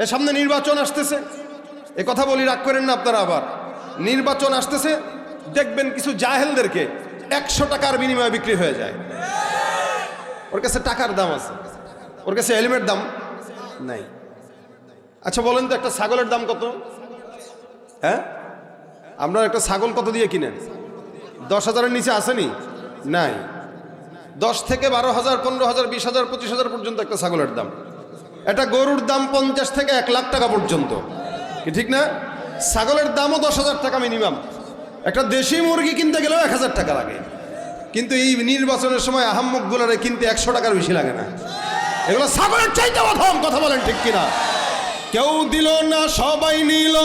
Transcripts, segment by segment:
এর সামনে নির্বাচন আসতেছে, এ কথা বলি রাগ করেন না আপনারা। আবার নির্বাচন আসতেছে, দেখবেন কিছু জাহেলদেরকে 100 টাকার বিনিময়ে বিক্রি হয়ে যায়। ওর কাছে টাকার দাম আছে, ওর কাছে হেলমেট দাম নাই। আচ্ছা বলেন তো, একটা ছাগলের দাম কত? হ্যাঁ, আমরা একটা ছাগল কত দিয়ে কিনেন? 10,000-এর নিচে আসেনি? নাই। 10 থেকে 12,000, 15,000, 20,000, 25,000 পর্যন্ত একটা ছাগলের দাম। একটা গরুর দাম 50 থেকে 1 লাখ টাকা পর্যন্ত, কি ঠিক না? ছাগলের দামও 10,000 টাকা মিনিমাম। একটা দেশি মুরগি কিনতে গেলেও 1,000 টাকা লাগে। কিন্তু এই নির্বাচনের সময় আহাম্মকগুলোরে কিনতে 100 টাকার বেশি লাগে না। এগুলো ছাগলের চাইতে অধম, কথা বলেন ঠিক কিনা? কেউ দিল না সবাই নিল,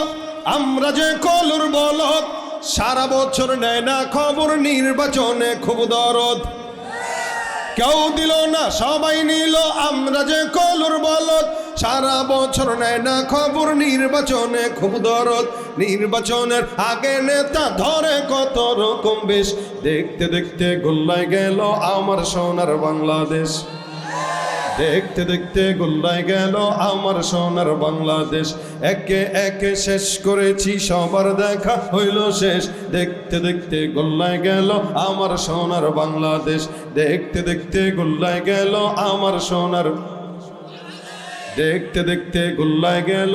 আমরা যে কলুর বলদ, সারা বছর নেয় না খবর, নির্বাচনে খুব দরদ। কেউ দিল না সবাই নিল, আমরা যে কলুর বলদ, সারা বছর নেয় না খবর, নির্বাচনে খুব দরদ। নির্বাচনের আগে নেতা ধরে কত রকম বেশ, দেখতে দেখতে গোল্লায় গেল আমার সোনার বাংলাদেশ। দেখতে দেখতে গোল্লায় গেল আমার সোনার বাংলাদেশ। একে একে শেষ করেছি, সবার দেখা হইল শেষ। দেখতে দেখতে গোল্লায় গেল আমার সোনার বাংলাদেশ। দেখতে দেখতে গোল্লায় গেল আমার সোনার, দেখতে দেখতে গোল্লায় গেল।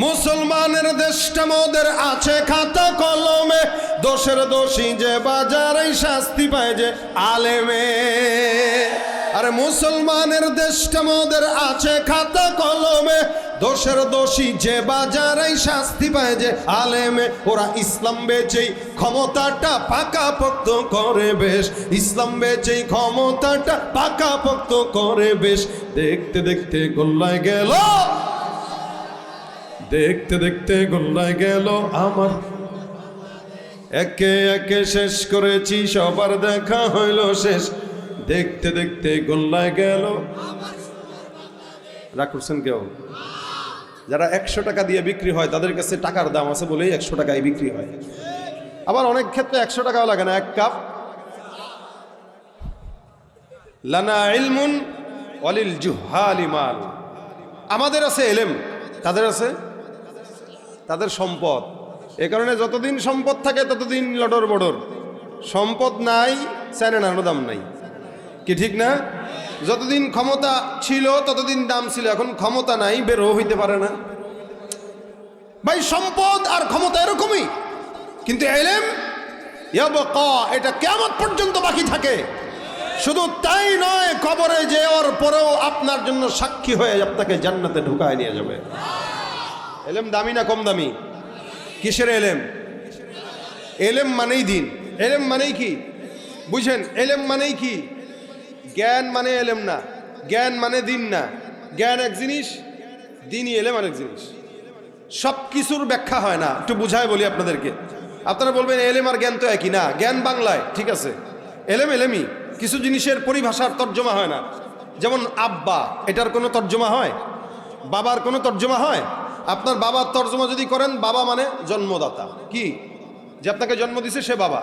মুসলমানের দেশটা মোদের আছে খাতা কলমে, দোষের দোষী যে বাজারে শাস্তি পায় যে আলেমে। আরে মুসলমানের দেশটা মোদের আছে খাতা কলমে, দোষের দোষী যে বাজারে শাস্তি পায় যে আলেমে। ওরা ইসলাম বেচেই ক্ষমতাটা পাকাপোক্ত করে বেশ, ইসলাম বেচেই ক্ষমতাটা পাকাপোক্ত করে বেশ। দেখতে দেখতে গোল্লায় গেল, দেখতে দেখতে গোল্লায় গেল আমার, একে একে শেষ করেছি, সবার দেখা হইল শেষ। দেখতে দেখতে গোল্লায় গেল। রাগ করছেন কেউ? যারা 100 টাকা দিয়ে বিক্রি হয় তাদের কাছে টাকার দাম আছে বলেই 100 টাকায় বিক্রি হয়। আবার অনেক ক্ষেত্রে 100 টাকাও লাগে না, 1 কাপ। লানা ইলমুন ওয়ালিল জুহালি মাল। আমাদের আছে এলেম, তাদের আছে তাদের সম্পদ। এ কারণে যতদিন সম্পদ থাকে ততদিন লডর বডর, সম্পদ নাই চায়নার দাম নাই, কি ঠিক না? যতদিন ক্ষমতা ছিল ততদিন দাম ছিল, এখন ক্ষমতা নাই, বেরো হইতে পারে না। ভাই সম্পদ আর ক্ষমতা এরকমই, কিন্তু ইলম ইয়াবকা, এটা কিয়ামত পর্যন্ত বাকি থাকে। শুধু তাই নয়, কবরে যাওয়ার পরেও আপনার জন্য সাক্ষী হয়ে আপনাকে জান্নাতে ঢুকায় নিয়ে যাবে। এলেম দামি না কম দামি? কিসের এলেম? এলেম মানেই দিন। এলেম মানেই কি বুঝেন? এলেম মানেই কি? জ্ঞান মানে এলেম না, জ্ঞান মানে দিন না। জ্ঞান এক জিনিস, দিনই এলেম আরেক জিনিস। সব কিছুর ব্যাখ্যা হয় না। একটু বুঝায় বলি আপনাদেরকে। আপনারা বলবেন এলেম আর জ্ঞান তো একই না। জ্ঞান বাংলায় ঠিক আছে, এলেম এলেমই। কিছু জিনিসের পরিভাষার তর্জমা হয় না। যেমন আব্বা, এটার কোনো তর্জমা হয়? বাবার কোনো তর্জমা হয়? আপনার বাবার তর্জমা যদি করেন, বাবা মানে জন্মদাতা, কি যে আপনাকে জন্ম দিছে সে বাবা।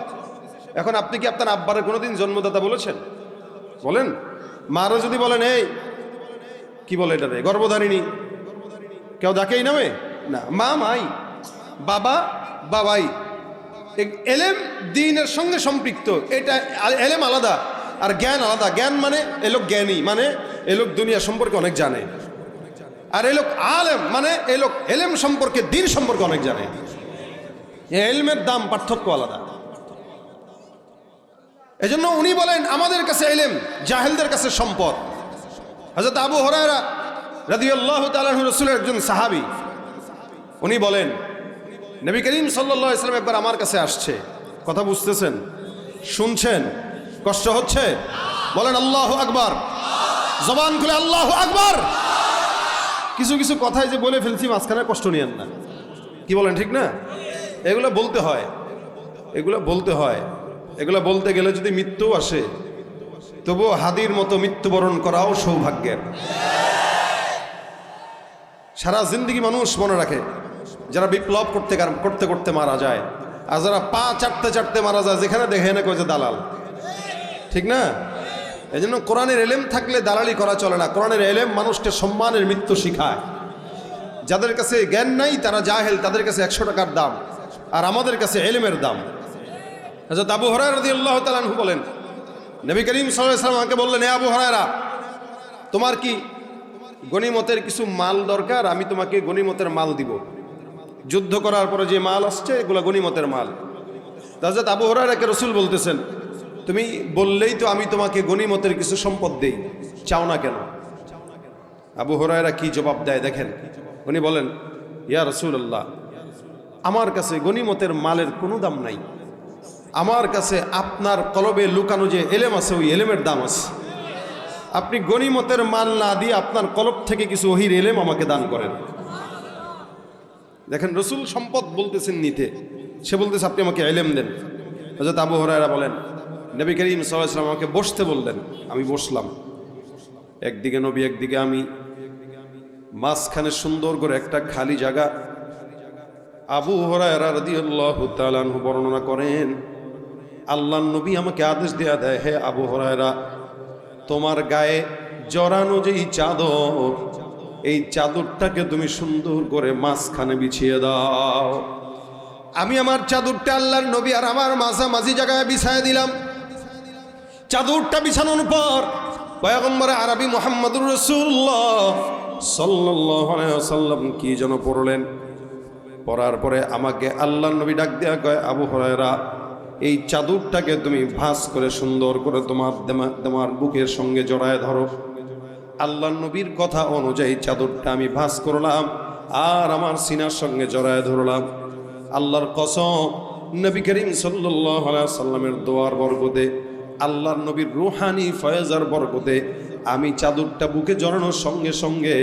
এখন আপনি কি আপনার আব্বারে কোনোদিন জন্মদাতা বলেছেন? বলেন। মারও যদি বলেন এই কি বলে এটারে গর্ভধারিণী, কেউ ডাকেই নামে না, মা মাই, বাবা বাবাই। এলেম দ্বীনের সঙ্গে সম্পৃক্ত, এটা এলেম আলাদা আর জ্ঞান আলাদা। জ্ঞান মানে এ লোক জ্ঞানী, মানে এ লোক দুনিয়া সম্পর্কে অনেক জানে। আর এ লোক আলেম মানে এ লোক এলেম সম্পর্কে, দ্বীন সম্পর্কে অনেক জানে। এলমের দাম পার্থক্য আলাদা। এজন্য উনি বলেন আমাদের কাছে এলেম, জাহেলদের কাছে সম্পদ। হযরত আবু হুরায়রা রাদিয়াল্লাহু তাআলা আনহু রাসূলের একজন সাহাবী, উনি বলেন নবী করিম সাল্লাল্লাহু আলাইহি ওয়াসাল্লাম একবার আমার কাছে আসছে। কথা বুঝতেছেন? শুনছেন? কষ্ট হচ্ছে? বলেন আল্লাহু আকবার, জবান খুলে আল্লাহু আকবার। কিছু কিছু কথাই যে বলে ফেলছি মাঝখানে, কষ্ট নিয়েন না। কি বলেন ঠিক না? এগুলো বলতে হয়, এগুলো বলতে হয়। এগুলো বলতে গেলে যদি মৃত্যু আসে, তবুও হাদির মতো মৃত্যুবরণ করাও সৌভাগ্যের। সারা জিন্দগি মানুষ মনে রাখে যারা বিপ্লব করতে করতে করতে মারা যায়, আর যারা পা চাটতে চাটতে মারা যায়, যেখানে দেখে না কয়েছে দালাল, ঠিক না? এই জন্য কোরআনের এলেম থাকলে দালালি করা চলে না। কোরআনের এলেম মানুষকে সম্মানের মৃত্যু শিখায়। যাদের কাছে জ্ঞান নাই তারা জাহেল, তাদের কাছে 100 টাকার দাম, আর আমাদের কাছে এলেমের দাম। হযরত আবু হুরায়রা রাদিয়াল্লাহু তাআলা আনহু বলেন, নবী করিম সাল্লাল্লাহু আলাইহি ওয়াসাল্লাম আমাকে বললেন, হে আবু হুরায়রা, তোমার কি গনিমতের কিছু মাল দরকার? আমি তোমাকে গনিমতের মাল দিব। যুদ্ধ করার পরে যে মাল আসছে এগুলো গনিমতের মাল। হযরত আবু হুরায়রাকে রাসূল বলতেছেন, তুমি বললেই তো আমি তোমাকে গনিমতের কিছু সম্পদ দেই, চাও না কেন? আবু হুরায়রা কি জবাব দেয় দেখেন। উনি বলেন, ইয়া রাসূলুল্লাহ, আমার কাছে গনিমতের মালের কোনো দাম নাই। আমার কাছে আপনার কলবে লুকানো যে এলেম আছে ওই এলেমের দাম আছে। আপনি গনিমতের মাল না দিয়ে আপনার কলব থেকে কিছু ওহির এলেম আমাকে দান করেন। দেখেন, রসুল সম্পদ বলতেছেন নিতে, সে বলতেছে আপনি আমাকে এলেম দেন। হযরত আবু হুরায়রা বলেন, নবী করিম সাল্লাল্লাহু আলাইহি ওয়াসাল্লাম আমাকে বসতে বললেন, আমি বসলাম। একদিকে নবী, একদিকে আমি, মাঝখানে সুন্দর করে একটা খালি জায়গা। আবু হুরায়রা রাদিয়াল্লাহু তাআলা আনহু বর্ণনা করেন, আল্লাহর নবী আমাকে আদেশ দেয়া দেয়, হে আবু হুরায়রা, তোমার গায়ে জড়ানো যেই চাদর, এই চাদরটাকে তুমি সুন্দর করে মাঝখানে বিছিয়ে দাও। আমি আমার চাদরটা আল্লাহর নবী আর আমার মাঝামাঝি জায়গায় বিছায় দিলাম। চাদরটা বিছানোর পর পয়গম্বর আরবি মুহাম্মদুর রাসূলুল্লাহ সাল্লাল্লাহু আলাইহি ওয়াসাল্লাম কি যেন পড়লেন। পড়ার পরে আমাকে আল্লাহর নবী ডাক দেয়া কয়, আবু হুরায়রা, এই চাদরটাকে তুমি ভাঁজ করে সুন্দর করে তোমার বুকের সঙ্গে জড়ায় ধরো। আল্লাহর নবীর কথা অনুযায়ী চাদরটা আমি ভাঁজ করলাম আর আমার সিনার সঙ্গে জড়ায় ধরলাম। আল্লাহর কসম, নবী করিম সাল্লাল্লাহু আলাইহি ওয়াসাল্লামের দোয়ার বরকতে, আল্লাহর নবীর রূহানি ফয়েজার বরকতে আমি চাদরটা বুকে জড়ানোর সঙ্গে সঙ্গে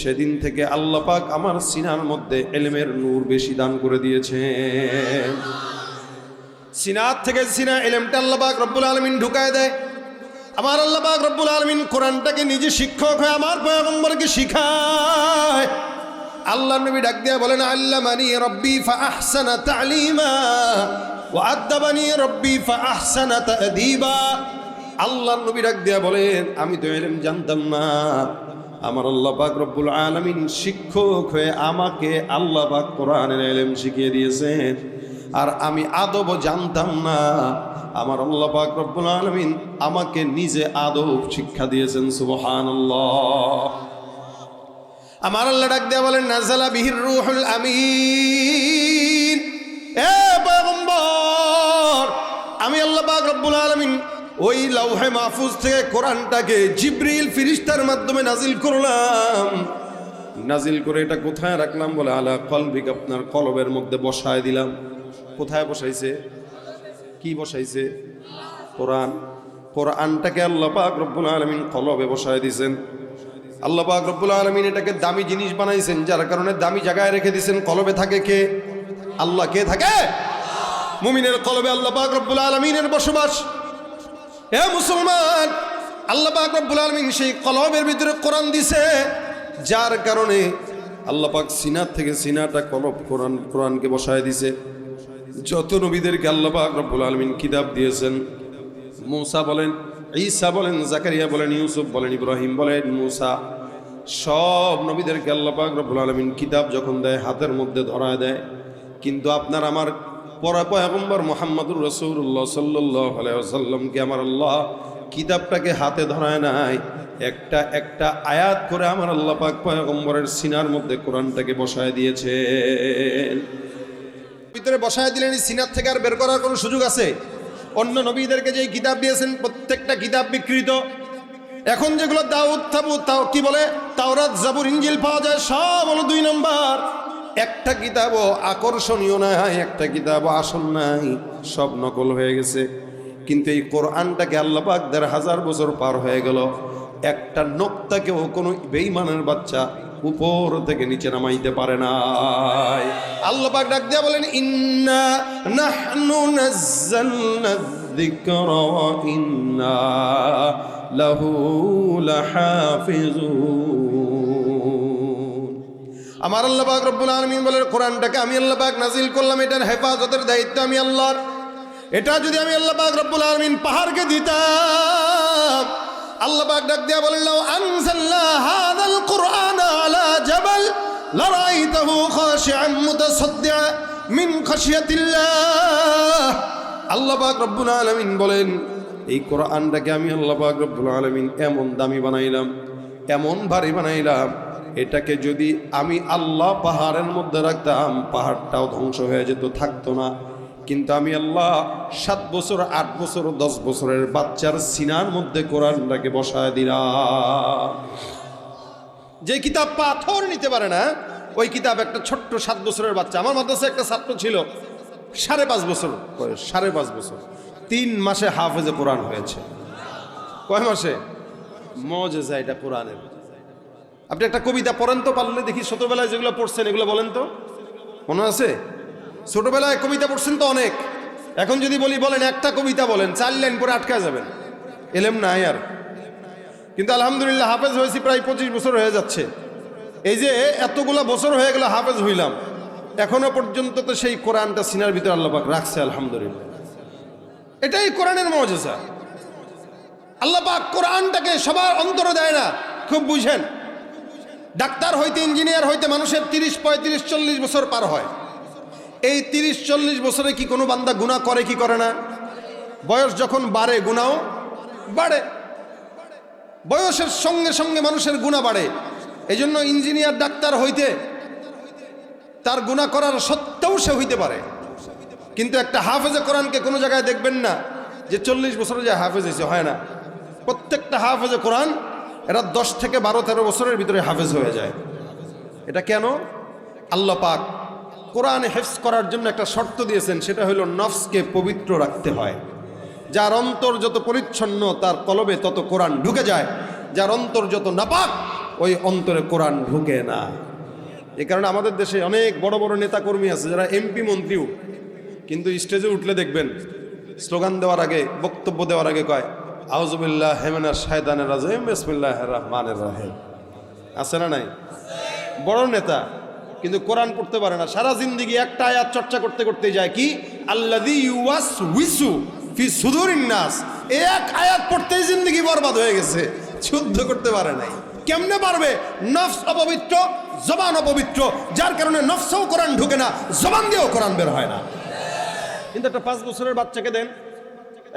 সেদিন থেকে আল্লাহ পাক আমার সিনার মধ্যে ইলমের নূর বেশি দান করে দিয়েছেন। সিনার থেকে সিনা ইলমটা আল্লাহ পাক রব্বুল আলামিন ঢুকায় দেয়। আমার আল্লাহ পাক রব্বুল আলামিন কোরআনটাকে নিজে শিক্ষক হয়ে আমার পয়গম্বরকে শিখায়। আল্লাহ নবী ডাক দিয়ে বলেন, আল্লামানি রব্বি ফাআহসানা তা'লিমা ওয়া আদাবানি রব্বি ফাআহসানা তা'দীবা। আল্লাহ নবী ডাক দিয়ে বলেন, আমি তো ইলম জানতাম না, আমার আল্লাহ পাক রব্বুল আলামিন শিক্ষক হয়ে আমাকে আল্লাহ পাক কোরআনের ইলম শিখিয়ে দিয়েছেন। আর আমি আদব জানতাম না, আমার আল্লাহ পাক রব্বুল আলামিন আমাকে নিজে আদব শিক্ষা দিয়েছেন। সুবহানাল্লাহ। আমার আল্লাহ ডাক দেয়া বলেন, নাযালা বিহির রূহুল আমিন। এ পয়গম্বর, আমি আল্লাহ পাক রব্বুল আলামিন ওই লাউহে মাহফুজ থেকে কোরআনটাকে জিবরিল ফেরেশতার মাধ্যমে নাজিল করলাম। নাজিল করে এটা কোথায় রাখলাম? বলে আলা কলবিক, আপনার কলবের মধ্যে বসায় দিলাম। কোথায় বসাইছে? কি বসাইছে? কোরআন। কোরআনটাকে আল্লাহ পাক রব্বুল আলামিন কলবে বসায় দিয়েছেন। আল্লাহ পাক রব্বুল আলামিন এটাকে দামি জিনিস বানাইছেন, যার কারণে দামি জায়গায় রেখে দিয়েছেন। কলবে থাকে কে? আল্লাহ। কে থাকে? মুমিনের কলবে আল্লাহ পাক রব্বুল আলামিনের বসবাস। হে মুসলমান, আল্লাহ পাক রব্বুল আলামিন সেই কলবের ভিতরে কোরআন দিছে, যার কারণে আল্লাহ পাক সিনার থেকে সিনাটা কলব কোরআনকে বসায় দিছে। যত নবীদেরকে আল্লাহ পাক রব্বুল আলামিন কিতাব দিয়েছেন, মূসা বলেন, ঈসা বলেন, জাকারিয়া বলেন, ইউসুফ বলেন, ইব্রাহিম বলেন, মূসা, সব নবীদেরকে আল্লাহ পাক রব্বুল আলামিন কিতাব যখন দেয় হাতের মধ্যে ধরায় দেয়। কিন্তু আপনার আমার পয়গম্বর মুহাম্মদুর রাসূলুল্লাহ সাল্লাল্লাহু আলাইহি ওয়াসাল্লামকে আমার আল্লাহ কিতাবটাকে হাতে ধরায় নাই, একটা একটা আয়াত করে আমার আল্লাহ পাক পয়গম্বরের সিনার মধ্যে কোরআনটাকে বসায় দিয়েছেন। ভিতরে বসায় দিলেন, সিনার থেকে আর বের করার কোনো সুযোগ আছে? অন্য নবীদেরকে যে কিতাব দিয়েছেন প্রত্যেকটা কিতাব বিকৃত। এখন যেগুলো দাউদ তাও কি বলে, তাওরাত জাবুর ইনজিল পাওয়া যায়, সব হলো 2 নম্বর। একটা কিতাবও আকর্ষণীয় নাই, একটা কিতাবও আসল নাই, সব নকল হয়ে গেছে। কিন্তু এই কোরআনটাকে আল্লাহ পাক 1000 বছর পার হয়ে গেল, একটা নোক্তাকেও কোনো বেঈমানের বাচ্চা উপর থেকে নিচে নামাইতে পারে না। আল্লাহ পাক ডাক দিয়া বলেন, ইন্না নাহনু নাযালনা যিকরা ওয়া ইন্না লাহু লাহাফিজুন। আমার আল্লাহ পাক রব্বুল আলামিন বলেন, কোরআনটাকে আমি আল্লাহ পাক নাজিল করলাম, এটার হেফাজতের দায়িত্ব আমি আল্লাহর। এটা যদি আমি আল্লাহ পাক রব্বুল আলামিন পাহাড়কে দিতাম, আল্লাহ পাক ডাক দিয়া বলেন, লাউ আনজালনা হাযাল কুরআনা আলা জাবাল লারাইতাহু খাশিআন মুতাসাদ্দিআ মিন খাশিয়াতিল্লাহ। আল্লাহ পাক রব্বুল আলামিন বলেন, এই কোরআনটাকে আমি আল্লাহ পাক রব্বুল আলামিন এমন দামি বানাইলাম, এমন ভারী বানাইলাম, এটাকে যদি আমি আল্লাহ পাহাড়ের মধ্যে রাখতাম, পাহাড়টাও ধ্বংস হয়ে যেত, থাকতো না। কিন্তু আমি আল্লাহ 7 বছর 8 বছর 10 বছরের বাচ্চার সিনার মধ্যে কোরআনটাকে বসায় দিলাম। যে কিতাব পাথর নিতে পারে না, ওই কিতাব একটা ছোট্ট 7 বছরের বাচ্চা। আমার মাদ্রাসায় একটা ছাত্র ছিল 5.5 বছর বয়স, 5.5 বছর, 3 মাসে হাফেজে কোরআন হয়েছে। কয় মাসে? মুজিজা এটা কোরআনের। আপনি একটা কবিতা পড়েন তো পারলে দেখি, ছোটবেলায় যেগুলো পড়ছেন এগুলো বলেন তো, মনে আছে? ছোটবেলায় কবিতা পড়ছেন তো অনেক। এখন যদি বলি বলেন একটা কবিতা বলেন, 4 লাইন পরে আটকা যাবেন, এলেম নাই আর। কিন্তু আলহামদুলিল্লাহ হাফেজ হয়েছি, প্রায় 25 বছর হয়ে যাচ্ছে। এই যে এতগুলা বছর হয়ে গেল হাফেজ হইলাম, এখনো পর্যন্ত তো সেই কোরআনটা সিনার ভিতরে আল্লাহ পাক রাখছে, আলহামদুলিল্লাহ। এটাই কোরআনের মুজিজা। আল্লাহ পাক কোরআনটাকে সবার অন্তরে দেয় না, খুব বুঝেন। ডাক্তার হইতে, ইঞ্জিনিয়ার হইতে মানুষের 30, 35, 40 বছর পার হয়। এই 30-40 বছরে কি কোনো বান্দা গুনাহ করে কি করে না? বয়স যখন বাড়ে গুনাহও বাড়ে, বয়সের সঙ্গে সঙ্গে মানুষের গুনাহ বাড়ে। এই জন্য ইঞ্জিনিয়ার ডাক্তার হইতে তার গুনাহ করার সত্ত্বেও সে হইতে পারে। কিন্তু একটা হাফেজে কোরআনকে কোনো জায়গায় দেখবেন না যে 40 বছরে যে হাফেজ হয়েছে, হয় না। প্রত্যেকটা হাফেজে কোরআন এরা 10 থেকে 12-13 বছরের ভিতরে হাফেজ হয়ে যায়। এটা কেন? আল্লাহ পাক কোরআনে হেফজ করার জন্য একটা শর্ত দিয়েছেন, সেটা হলো নফসকে পবিত্র রাখতে হয়। যার অন্তর যত পরিচ্ছন্ন তার কলবে তত কোরআন ঢুকে যায়, যার অন্তর যত নাপাক ওই অন্তরে কোরআন ঢুকে না। এই কারণে আমাদের দেশে অনেক বড় বড় নেতাকর্মী আছে যারা এমপি মন্ত্রীও, কিন্তু স্টেজে উঠলে দেখবেন স্লোগান দেওয়ার আগে, বক্তব্য দেওয়ার আগে কয় আউযুবিল্লাহি মিনাশ শাইতানির রাজিম বিসমিল্লাহির রহমানির রহিম। আছে না নাই? বড় নেতা, কিন্তু কোরআন পড়তে পারে না। সারা জিন্দেগি একটা আয়াত চর্চা করতে করতে যায়, কি আল্লাযী ইউওয়াসউইসু ফি সুদুরিন নাস। এক আয়াত পড়তেই জিন্দেগি বরবাদ হয়ে গেছে, শুদ্ধ করতে পারে নাই। কেমনে পারবে? নফস অপবিত্র, জবান অপবিত্র, যার কারণে নফসেও কোরআন ঢুকে না, জবান দিয়েও কোরআন বের হয় না। কিন্তু একটা 5 বছরের বাচ্চাকে দেন,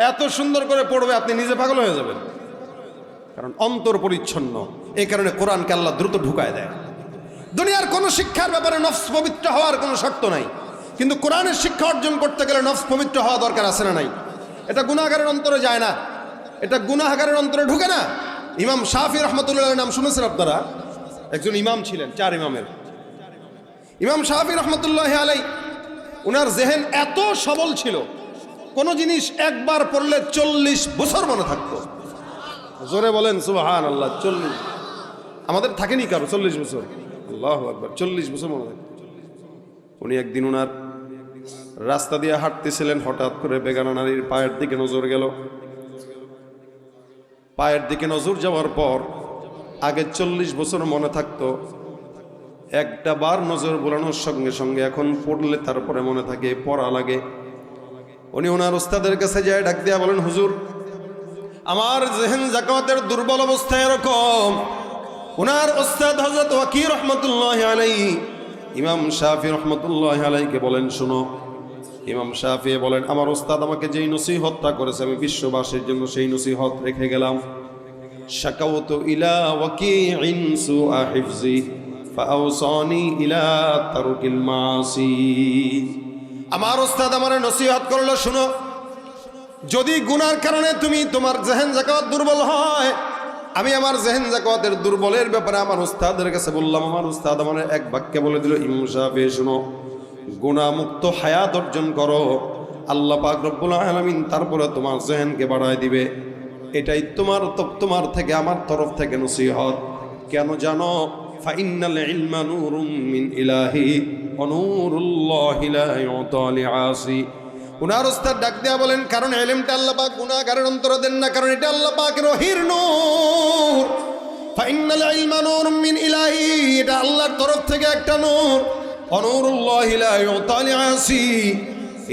এত সুন্দর করে পড়বে, আপনি নিজে পাগল হয়ে যাবেন, কারণ অন্তর পরিচ্ছন্ন। এই কারণে কোরআনকে আল্লাহ দ্রুত ঢুকায় দেয়। দুনিয়ার কোনো শিক্ষার ব্যাপারে নফস পবিত্র হওয়ার কোনো শর্ত নাই, কিন্তু কোরআনের শিক্ষা অর্জন করতে গেলে নফস পবিত্র হওয়া দরকার, আছে না নাই? এটা গুনাহগারের অন্তরে যায় না, এটা গুনাহগারের অন্তরে ঢুকে না। ইমাম শাফি রহমতুল্লাহর নাম শুনেছেন আপনারা? একজন ইমাম ছিলেন, 4 ইমামের। ইমাম শাফি রহমতুল্লাহ আলাই, উনার জেহেন এত সবল ছিল, কোন জিনিস একবার পড়লে 40 বছর মনে থাকতো। জোরে বলেন সুবহানাল্লাহ। 40 আমাদের থাকেনি কারো 40 বছর, আল্লাহু আকবার, 40 বছর মনে থাকতো। উনি একদিন উনার রাস্তা দিয়ে হাঁটতেছিলেন, হঠাৎ করে বেগানা নারীর পায়ের দিকে নজর গেল। পায়ের দিকে নজর যাওয়ার পর আগে 40 বছর মনে থাকতো, একটা বার নজর বোলানোর সঙ্গে সঙ্গে এখন পড়লে তারপরে মনে থাকে, পড়া লাগে। উনি ওনার ওস্তাদের কাছে যায়, ডাক দিয়া বলেন, হুজুর আমার জেহেন জাকাতের দুর্বল অবস্থা এরকম। ওনার ওস্তাদ হযরত ওয়াকি রহমতুল্লাহ আলাইহি ইমাম শাফি রহমতুল্লাহ আলাইহিকে বলেন, শুনো। ইমাম শাফি বলেন, আমার ওস্তাদ আমাকে যেই নসিহতটা করেছে আমি বিশ্ববাসীর জন্য সেই নসিহত রেখে গেলাম। শাকাউতু ইলা ওয়াকিইন সুআ হিফজি ফাআওসানি ইলা তারকিল মাসি। আমার ওস্তাদ আমার নসিহত করলো, শুনো, যদি গুনার কারণে তোমার জেহেন জাকাত দুর্বল হয়, আমি আমার জেহেন জাকাতের দুর্বলের ব্যাপারে আমার উস্তাদের কাছে বললাম। আমার উস্তাদ আমার এক বাক্যে বলে দিল, ইমাম শাফি শুনো, গুনাহ মুক্ত হায়াত অর্জন করো, আল্লাহ পাক রব্বুল আলামিন তারপরে তোমার জেহেনকে বাড়ায় দিবে। এটাই তোমার থেকে আমার তরফ থেকে নসিহত। কেন জানো? ফাইন্নাল ইলমা নূরুম মিন ইলাহি ওয়া নূরুল্লাহি লা ইউতা লিআসি। উনার উস্তাদ ডাক দেয়া বলেন, কারণ ইলমটা আল্লাহ পাক গুনাহগারের অন্তরে দেন না, কারণ এটা আল্লাহ পাকের ওহীর নূর। ফাইন্নাল ইলমা নূরুম মিন ইলাহি, এটা আল্লাহর তরফ থেকে একটা নূর। ওয়া নূরুল্লাহি লা ইউতা লিআসি,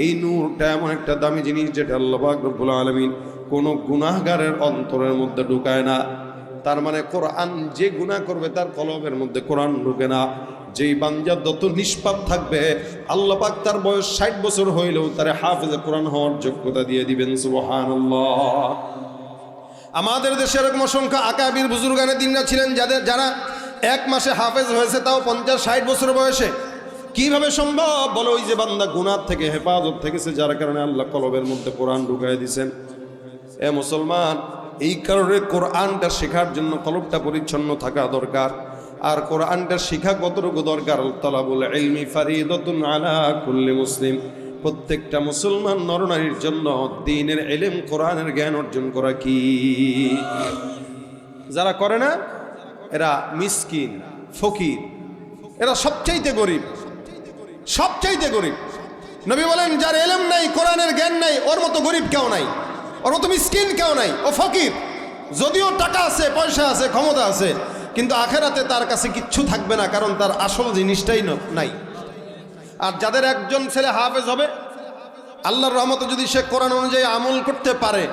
এই নূরটা এমন একটা দামি জিনিস যেটা আল্লাহ পাক রব্বুল আলামিন কোনো গুনাহগারের অন্তরের মধ্যে ঢুকায় না। তার মানে কোরআন যে গুনাহ করবে তার কলবের মধ্যে কোরআন ঢুকে না। যেই বান্দা যত নিষ্পাপ থাকবে আল্লাহ পাক তার বয়স 60 বছর হইলেও তার হাফেজে কোরআন হওয়ার যোগ্যতা দিয়ে দিবেন। সুবহানাল্লাহ। আমাদের দেশে এরকম অসংখ্য আকাবির বুজুর্গানে দিনরা ছিলেন যারা এক মাসে হাফেজ হয়েছে, তাও 50-60 বছর বয়সে। কিভাবে সম্ভব বলো? ওই যে বান্দা গুনাহ থেকে হেফাজত থেকেছে, যার কারণে আল্লাহ কলবের মধ্যে কোরআন ঢুকায় দিয়েছেন। এ মুসলমান, এই কারণে কোরআনটা শেখার জন্য কলবটা পরিচ্ছন্ন থাকা দরকার। আর কোরআনটা শিখা কতটুকু দরকার? তালাবুল ইলমি ফারিদাতুন আলা কুল্লি মুসলিম। প্রত্যেকটা মুসলমান নরনারীর জন্য দ্বীনের ইলম, কোরআনের জ্ঞান অর্জন করা কি। যারা করে না এরা মিসকিন, ফকির, এরা সবচাইতে গরিব, সবচাইতে গরিব। নবী বলেন যার ইলম নাই, কোরআনের জ্ঞান নাই, ওর মতো গরিব কেউ নাই, ওর মতো মিসকিন কেউ নাই। ও ফকির, যদিও টাকা আছে, পয়সা আছে, ক্ষমতা আছে, কিন্তু আখেরাতে তার কাছে কিচ্ছু থাকবে না, কারণ তার আসল জিনিসটাই নাই। আর যাদের একজন ছেলে হাফেজ হবে, আল্লাহর রহমতে যদি সে কোরআন অনুযায়ী আমল করতে পারে,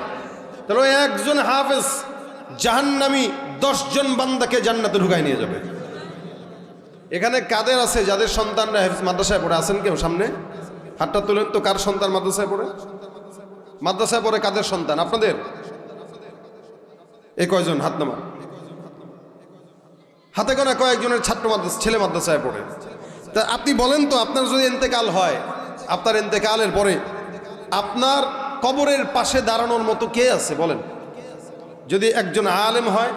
তাহলে ওই একজন হাফেজ জাহান্নামী 10 জন বান্দাকে জান্নাতে ঢুকায় নিয়ে যাবে। এখানে কাদের আছে যাদের সন্তানরা মাদ্রাসায় পড়ে? আছেন কেউ? সামনে হাতটা তুলেন তো, কার সন্তান মাদ্রাসায় পড়ে? মাদ্রাসায় পড়ে কাদের সন্তান আপনাদের? এই কয়জন? হাত নামা। হাতে গোনা কয়েকজনের ছাত্র ছেলে মাদ্রাসায় পড়ে। তা আপনি বলেন তো, আপনার যদি ইন্তেকাল হয়, আপনার ইন্তেকালের পরে আপনার কবরের পাশে দাঁড়ানোর মতো কে আছে বলেন? যদি একজন আলেম হয়,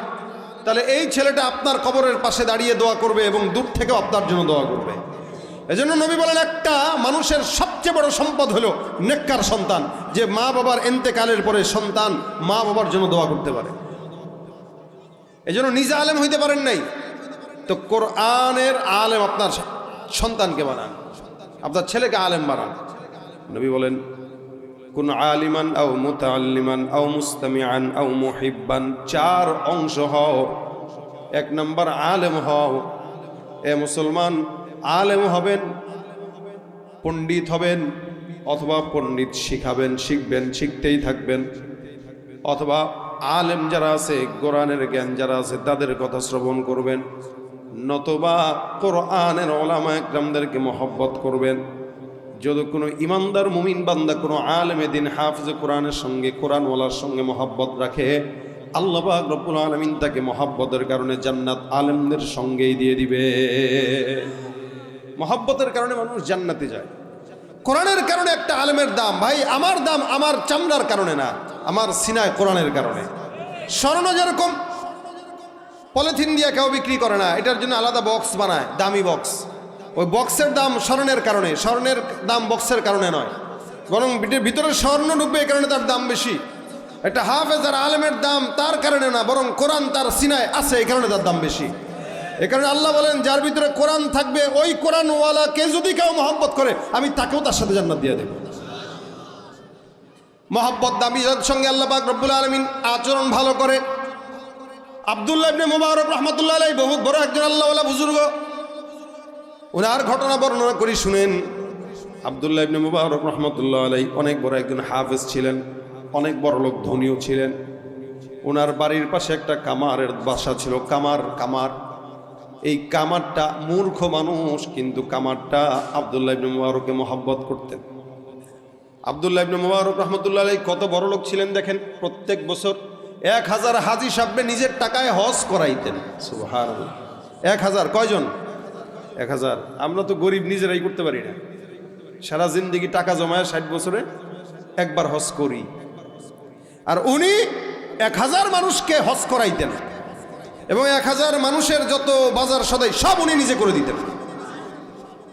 তাহলে এই ছেলেটা আপনার কবরের পাশে দাঁড়িয়ে দোয়া করবে এবং দূর থেকেও আপনার জন্য দোয়া করবে। এজন্য নবী বলেন একটা মানুষের সবচেয়ে বড় সম্পদ হলো নেককার সন্তান, যে মা বাবার ইন্তেকালের পরে সন্তান মা বাবার জন্য দোয়া করতে পারে। এজন্য নিজে আলেম হইতে পারেন নাই, তো কোরআনের আলেম আপনার সন্তানকে বানান, আপনার ছেলেকে আলেম বানান। নবী বলেন কুন আলিমান আও মুতাআল্লিমান আও মুস্তামিআন আও মুহিব্বান। 4 অংশ হও। 1 নম্বর আলেম হও। এ মুসলমান, আলেম হবেন, পণ্ডিত হবেন, অথবা পণ্ডিত শিখাবেন, শিখবেন, শিখতেই থাকবেন, অথবা আলেম যারা আছে, কোরআনের জ্ঞান যারা আছে তাদের কথা শ্রবণ করবেন, নতুবা কোরআনের ওলামা একরামদেরকে মহব্বত করবেন। যদি কোনো ইমানদার মুমিন বান্দা কোনো আলেমে দিন হাফিজ কোরআনের সঙ্গে, কোরআনওয়ালার সঙ্গে মহব্বত রাখে, আল্লাহ পাক রব্বুল আলামিন তাকে মহব্বতের কারণে জান্নাত আলেমদের সঙ্গেই দিয়ে দিবে। মহব্বতের কারণে মানুষ জান্নাতে যায়। কোরআনের কারণে একটা আলেমের দাম, ভাই আমার দাম আমার চামড়ার কারণে না, আমার সিনায় কোরআনের কারণে। স্বর্ণ যেরকম পলিথিন দিয়ে কেউ বিক্রি করে না, এটার জন্য আলাদা বক্স বানায়, দামি বক্স। ওই বক্সের দাম স্বর্ণের কারণে, স্বর্ণের দাম বক্সের কারণে নয়, বরং ভিতরে স্বর্ণ ঢুকবে এই কারণে তার দাম বেশি। একটা হাফেজ আর আলেমের দাম তার কারণে না, বরং কোরআন তার সিনায় আছে এই কারণে তার দাম বেশি। এ কারণে আল্লাহ বলেন যার ভিতরে কোরআন থাকবে, ওই কোরআনওয়ালাকে যদি কেউ মহব্বত করে আমি তাকেও তার সাথে জান্নাত দিয়ে দেব। মহব্বত দামি যার সঙ্গে আল্লাহ পাক রব্বুল আলামিন আচরণ ভালো করে। আব্দুল্লাহ ইবনে মুবারক রাহমাতুল্লাহ আলাইহি বহুত বড় একজন আল্লাহওয়ালা বুজুর্গ, ওনার ঘটনা বর্ণনা করি শুনেন। আব্দুল্লাহ ইবনে মুবারক রাহমাতুল্লাহ আলাইহি অনেক বড় একজন হাফেজ ছিলেন, অনেক বড় লোক, ধনীও ছিলেন। ওনার বাড়ির পাশে একটা কামারের বাসা ছিল। কামার এই কামারটা মূর্খ মানুষ, কিন্তু কামারটা আব্দুল্লাহ ইবনে মুবারককে মহব্বত করতেন। আব্দুল্লাহ ইবনে মুবারক রাহমাতুল্লাহ আলাইহি কত বড় লোক ছিলেন দেখেন। প্রত্যেক বছর 1000 হাজী সাহেব নিজের টাকায় হজ করাইতেন। সুবহানাল্লাহ। 1000 কয়জন? 1000। আমরা তো গরিব, নিজেরাই করতে পারি না। সারা জিন্দেগি টাকা জমায় 60 বছরে একবার হজ করি। আর উনি 1000 মানুষকে হজ করাইতেন এবং 1000 মানুষের যত বাজার সদাই সব উনি নিজে করে দিতেন।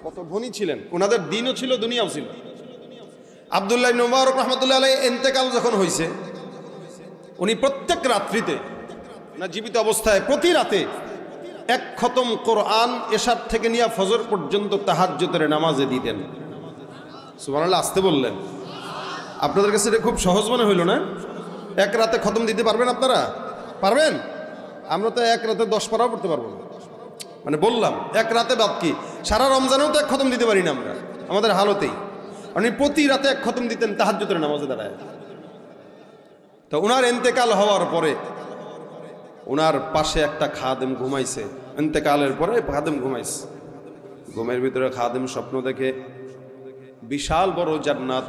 কত ধনী ছিলেন। ওনাদের দিনও ছিল, দুনিয়াও ছিল। আব্দুল্লাহ ইবনে মুবারক রাহমাতুল্লাহ আলাইহি ইন্তেকাল যখন হয়েছে, উনি প্রত্যেক রাত্রিতে না জীবিত অবস্থায় প্রতি রাতে 1 খতম কোরআন এশার থেকে নিয়ে ফজর পর্যন্ত তাহাজ্জুদের নামাজে দিতেন। সুবহানাল্লাহ। আসতে বললেন। আপনাদের কাছে এটা খুব সহজ মনে হইল না? 1 রাতে খতম দিতে পারবেন আপনারা? পারবেন? আমরা তো 1 রাতে 10 পারাও পড়তে পারবো না। মানে বললাম 1 রাতে বাদ কি, সারা রমজানেও তো 1 খতম দিতে পারি না আমরা আমাদের হালতেই। উনি প্রতি রাতে 1 খতম দিতেন তাহাজ্জুদের নামাজে দাঁড়ায়। তো ওনার ইন্তেকাল হওয়ার পরে ওনার পাশে একটা খাদেম ঘুমাইছে। ইন্তেকালের পরে খাদেম ঘুমাইছে। ঘুমের ভিতরে খাদেম স্বপ্ন দেখে বিশাল বড় জান্নাত,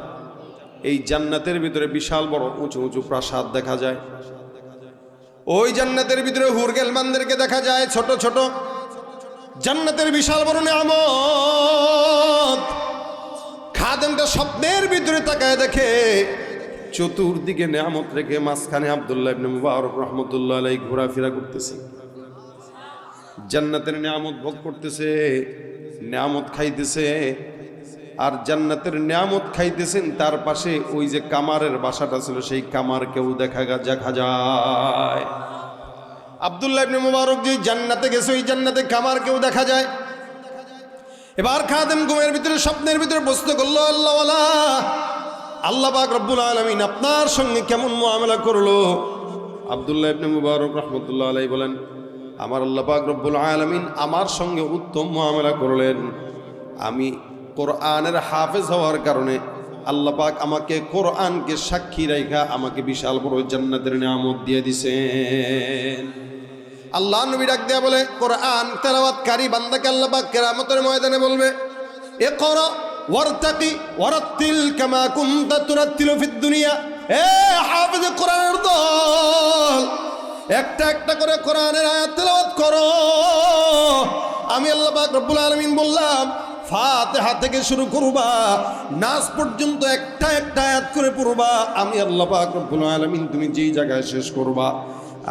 এই জান্নাতের ভিতরে বিশাল বড় উঁচু উঁচু প্রাসাদ দেখা যায়। ওই জান্নাতের ভিতরে হুরগেলমানদেরকে দেখা যায় ছোট ছোট। জান্নাতের বিশাল বড় নিয়ামত। খাদেমটা স্বপ্নের ভিতরে তাকায় দেখে চতুর্দিকে নিয়ামত রেখে মাঝখানে আব্দুল্লাহ ইবনে মুবারক রাহমাতুল্লাহ আলাইহি ঘোরাফেরা করতেছে, জান্নাতের নিয়ামত ভোগ করতেছে, নিয়ামত খাইতেছে। আর জান্নাতের নিয়ামত খাইতেছেন, তার পাশে ওই যে কামারের বাসাটা ছিল সেই কামারকেও দেখা যায়। আব্দুল্লাহ ইবনে মুবারক যে জান্নাতে গেছে ওই জান্নাতে কামারকেও দেখা যায়। এবার খাদেম ঘুমের ভিতরে স্বপ্নের ভিতরে প্রশ্ন করলো, আল্লাহওয়ালা, আল্লাহ পাক রব্বুল আলামিন আপনার সঙ্গে কেমন মুআমালা করলো? আব্দুল্লাহ ইবনে মুবারক রাহমাতুল্লাহ আলাইহি বলেন, আমার আল্লাহ পাক রব্বুল আলামিন আমার সঙ্গে উত্তম মুআমালা করলেন। আমি কোরআনের হাফেজ হওয়ার কারণে আল্লাহ পাক আমাকে কোরআনকে সাক্ষী রাখা আমাকে বিশাল বড় জান্নাতের নিয়ামত দিয়ে দিয়েছেন। আল্লাহ নবী ডাক দেয়া বলে, কোরআন তেলাওয়াতকারী বান্দাকে আল্লাহ পাক কিয়ামতের ময়দানে বলবে, ইকরা ওয়ারতাকি ওয়ারাত্তিল কামা কুনতা তুরাত্তিলু ফিদ দুনিয়া। এ হাফেজ কোরআনের দল, একটা একটা করে কোরআনের আয়াত তেলাওয়াত করো। আমি আল্লাহ পাক রব্বুল আলামিন বললাম, ফাতিহা থেকে শুরু করবা, নাস পর্যন্ত একটা একটা আয়াত করে পড়বা। আমি আল্লাহ পাক রব্বুল আলামিন তুমি যেই জায়গায় শেষ করবা,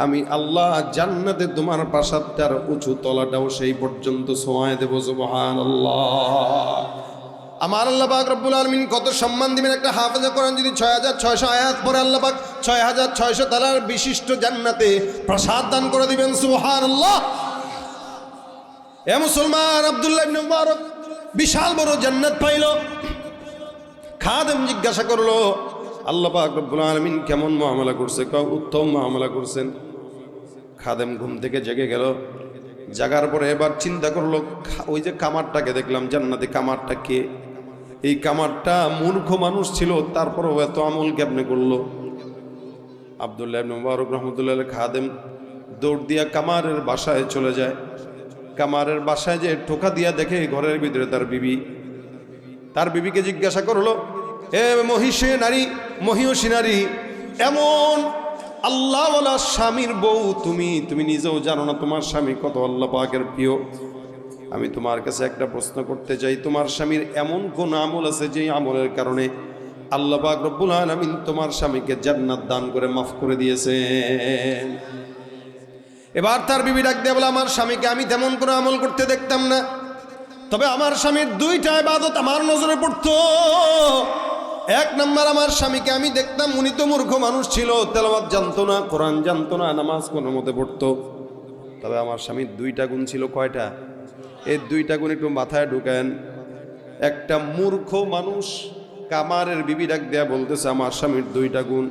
আমি আল্লাহ জান্নাতে তোমার প্রাসাদটার উঁচু তলাটাও সেই পর্যন্ত ছোঁয়ায় দেব। সুবহানাল্লাহ। আমার আল্লাহ পাক রব্বুল আলামিন কত সম্মান দিবেন। একটা হাফেজে কোরআন যদি 6600 আয়াত পড়ে আল্লাহ পাক 6600 তলার বিশিষ্ট জান্নাতে প্রাসাদ দান করে দিবেন। সুবহানাল্লাহ। এ মুসলমান, আব্দুল্লাহ ইবনে মুবারক বিশাল বড় জান্নাত পাইল। খাদেম জিজ্ঞাসা করলো, আল্লাহ পাক রব্বুল আলামিন কেমন মুআমালা করছে? উত্তম মুআমালা করছেন। খাদেম ঘুম থেকে জেগে গেল। জাগার পরে এবার চিন্তা করলো, ওই যে কামারটাকে দেখলাম জান্নাতে, কামারটা কে? এই কামারটা মূর্খ মানুষ ছিল, তারপরেও এত আমল কেমনে করলো? আব্দুল্লাহ ইবনে মুবারক রাহমাতুল্লাহ আলাইহি খাদেম দৌড় দিয়া কামারের বাসায় চলে যায়। কামারের বাসায় যে ঠোকা দিয়া দেখে ঘরের ভিতরে তার বিবি। তার বিবিকে জিজ্ঞাসা করলো, এ মহিষে নারী, মহিষী নারী, এমন আল্লাহওয়ালা স্বামীর বউ তুমি নিজেও জানো না তোমার স্বামী কত আল্লাহ পাকের প্রিয়। আমি তোমার কাছে একটা প্রশ্ন করতে চাই, তোমার স্বামীর এমন কোন আমল আছে যে আমলের কারণে আল্লাহ পাক রব্বুল আলামিন তোমার স্বামীকে জান্নাত দান করে মাফ করে দিয়েছেন? এবার তার বিবি ডাক দিয়ে বলে, আমার স্বামীকে আমি তেমন কোনো আমল করতে দেখতাম না, তবে আমার স্বামীর দুইটা ইবাদত আমার নজরে পড়তো। এক নম্বর, আমার স্বামীকে আমি দেখতাম উনি তো মূর্খ মানুষ ছিল, তেলাওয়াত জানতো না, কোরআন জানতো না, নামাজ কোনো মতে পড়তো। তবে আমার স্বামীর দুইটা গুণ ছিল। কয়টা? এই দুইটা গুণ একটু মাথায় ঢুকেন। একটা মূর্খ মানুষ, কামারের বিবি ডাক দেয়া বলতেছে আমার স্বামীর দুইটা গুণ।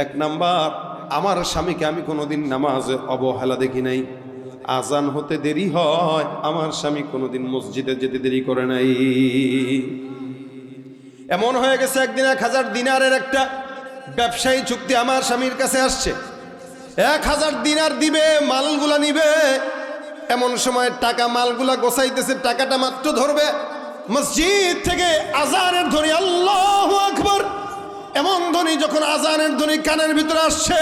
এক নাম্বার, আমার স্বামীকে আমি কোনোদিন নামাজে অবহেলা দেখি নাই। আজান হতে দেরি হয়, আমার স্বামী কোনোদিন মসজিদে যেতে দেরি করে নাই। এমন হয়ে গেছে একদিন 1000 দিনারের একটা ব্যবসায়ী চুক্তি আমার স্বামীর কাছে আসছে। 1000 দিনার দিবে, মালগুলা নিবে। এমন সময় টাকা মালগুলা গোছাইতেছে, টাকাটা মাত্র ধরবে, মসজিদ থেকে আজানের ধ্বনি, আল্লাহু আকবার, এমন ধ্বনি যখন আজানের ধ্বনি কানের ভিতরে আসছে,